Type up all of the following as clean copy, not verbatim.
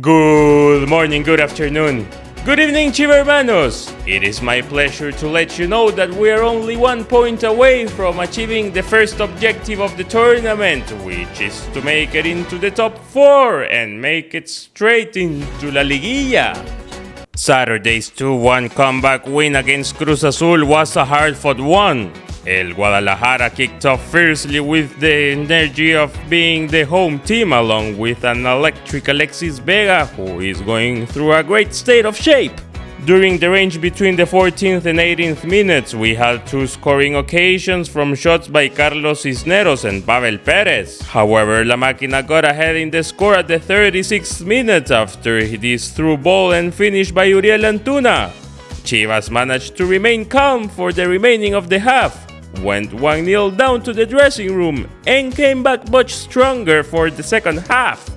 Good morning, good afternoon, good evening, ChivaHermanos! It is my pleasure to let you know that we are only 1 point away from achieving the first objective of the tournament, which is to make it into the top 4 and make it straight into La Liguilla. Saturday's 2-1 comeback win against Cruz Azul was a hard-fought one. El Guadalajara kicked off fiercely with the energy of being the home team, along with an electric Alexis Vega, who is going through a great state of shape. During the range between the 14th and 18th minutes, we had 2 scoring occasions from shots by Carlos Cisneros and Pavel Perez. However, La Máquina got ahead in the score at the 36th minute after this through ball and finish by Uriel Antuna. Chivas managed to remain calm for the remaining of the half, went 1-0 down to the dressing room, and came back much stronger for the second half.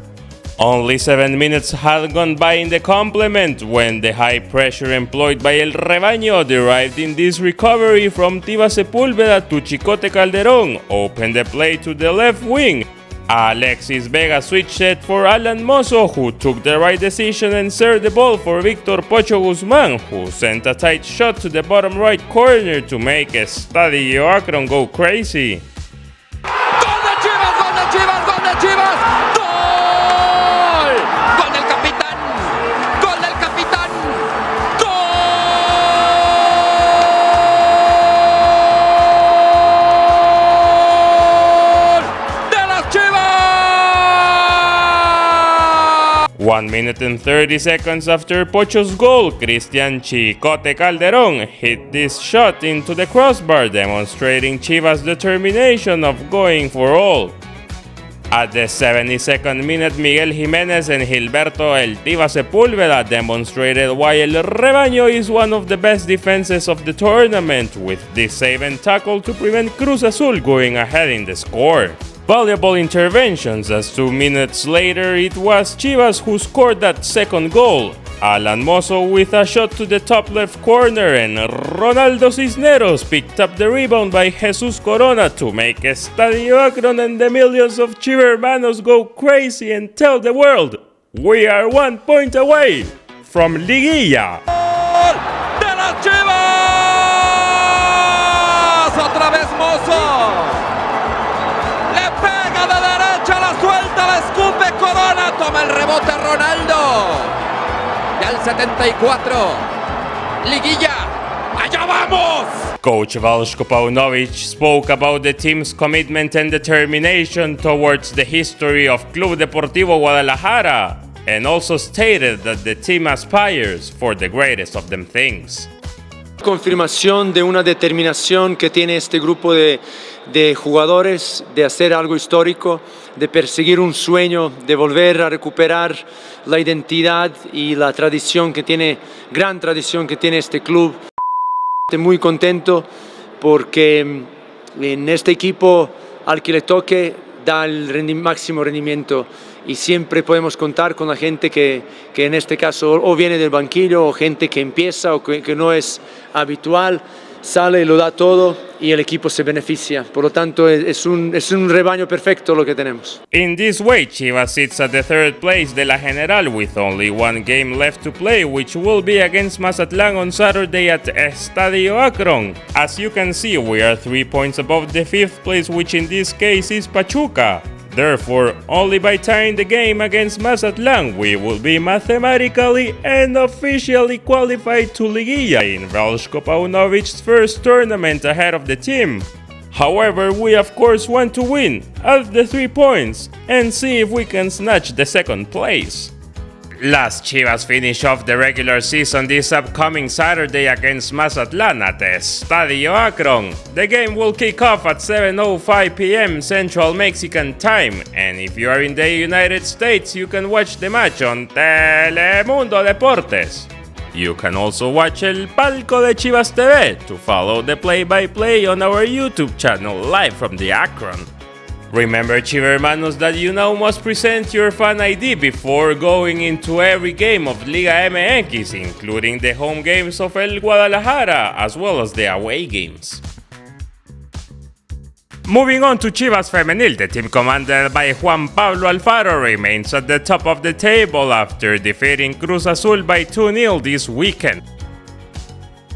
Only 7 minutes had gone by in the complement when the high pressure employed by El Rebaño derived in this recovery from Tiva Sepúlveda to Chicote Calderón opened the play to the left wing. Alexis Vega switched it for Alan Mozo, who took the right decision and served the ball for Víctor Pocho Guzmán, who sent a tight shot to the bottom right corner to make Estadio Akron go crazy. ¡Gol de Chivas! ¡Gol de Chivas! ¡Gol de Chivas! ¡Gol! ¡Gol del capitán! ¡Gol del capitán! ¡Gol de las Chivas! 1 minute and 30 seconds after Pocho's goal, Cristian Chicote Calderón hit this shot into the crossbar, demonstrating Chivas' determination of going for all. At the 72nd minute, Miguel Jimenez and Gilberto El Tiva Sepúlveda demonstrated why El Rebaño is one of the best defenses of the tournament, with this save and tackle to prevent Cruz Azul going ahead in the score. Valuable interventions, as 2 minutes later it was Chivas who scored that second goal. Alan Mozo with a shot to the top left corner, and Ronaldo Cisneros picked up the rebound by Jesus Corona to make Estadio Akron and the millions of ChivaHermanos go crazy and tell the world, we are 1 point away from Liguilla. ¡Gol de las Chivas! ¡Otra vez Mozo! ¡Le pega de derecha, la suelta, la escupe Corona! ¡Toma el rebote Ronaldo! Y al 74, Liguilla, ¡allá vamos! Coach Veljko Paunovic spoke about the team's commitment and determination towards the history of Club Deportivo Guadalajara, and also stated that the team aspires for the greatest of them things. Confirmación de una determinación que tiene este grupo de jugadores de hacer algo histórico, de perseguir un sueño, de volver a recuperar la identidad y la tradición que tiene, gran tradición que tiene este club. Estoy muy contento porque en este equipo al que le toque da el máximo rendimiento y siempre podemos contar con la gente que en este caso o viene del banquillo o gente que empieza o que no es habitual, sale y lo da todo y el equipo se beneficia. Por lo tanto, es un rebaño perfecto lo que tenemos. In this way, Chivas sits at the 3rd place de la General with only 1 game left to play, which will be against Mazatlán on Saturday at Estadio Akron. As you can see, we are 3 points above the 5th place, which in this case is Pachuca. Therefore, only by tying the game against Mazatlán, we will be mathematically and officially qualified to Liguilla in Veljko Paunovic's first tournament ahead of the team. However, we of course want to win, add the 3 points, and see if we can snatch the 2nd place. Las Chivas finish off the regular season this upcoming Saturday against Mazatlán at Estadio Akron. The game will kick off at 7:05 p.m. Central Mexican Time, and if you are in the United States, you can watch the match on Telemundo Deportes. You can also watch El Palco de Chivas TV to follow the play-by-play on our YouTube channel live from the Akron. Remember, ChivaHermanos, that you now must present your fan ID before going into every game of Liga MX, including the home games of El Guadalajara, as well as the away games. Moving on to Chivas Femenil, the team commanded by Juan Pablo Alfaro remains at the top of the table after defeating Cruz Azul by 2-0 this weekend.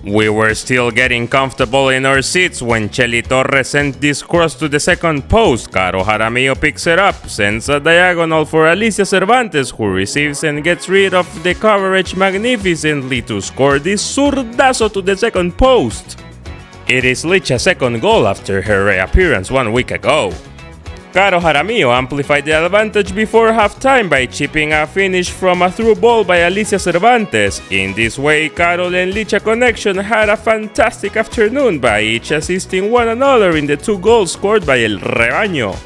We were still getting comfortable in our seats when Chely Torres sent this cross to the second post. Caro Jaramillo picks it up, sends a diagonal for Alicia Cervantes, who receives and gets rid of the coverage magnificently to score this zurdazo to the second post. It is Licha's second goal after her reappearance 1 week ago. Caro Jaramillo amplified the advantage before halftime by chipping a finish from a through ball by Alicia Cervantes. In this way, Carol and Licha connection had a fantastic afternoon by each assisting one another in the 2 goals scored by El Rebaño.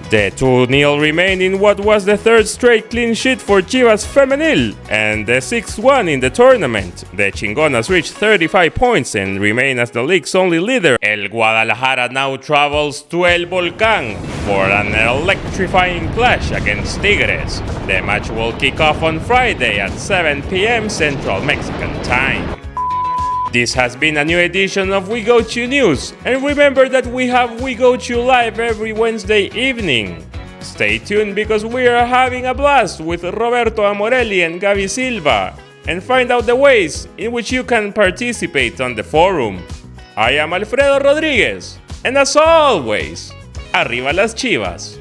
The 2-0 remain in what was the 3rd straight clean sheet for Chivas Femenil and the 6th one in the tournament. The Chingonas reached 35 points and remain as the league's only leader. El Guadalajara now travels to El Volcán for an electrifying clash against Tigres. The match will kick off on Friday at 7 p.m. Central Mexican Time. This has been a new edition of We Go To News, and remember that we have We Go To Live every Wednesday evening. Stay tuned because we are having a blast with Roberto Amorelli and Gaby Silva, and find out the ways in which you can participate on the forum. I am Alfredo Rodríguez, and as always, arriba las Chivas.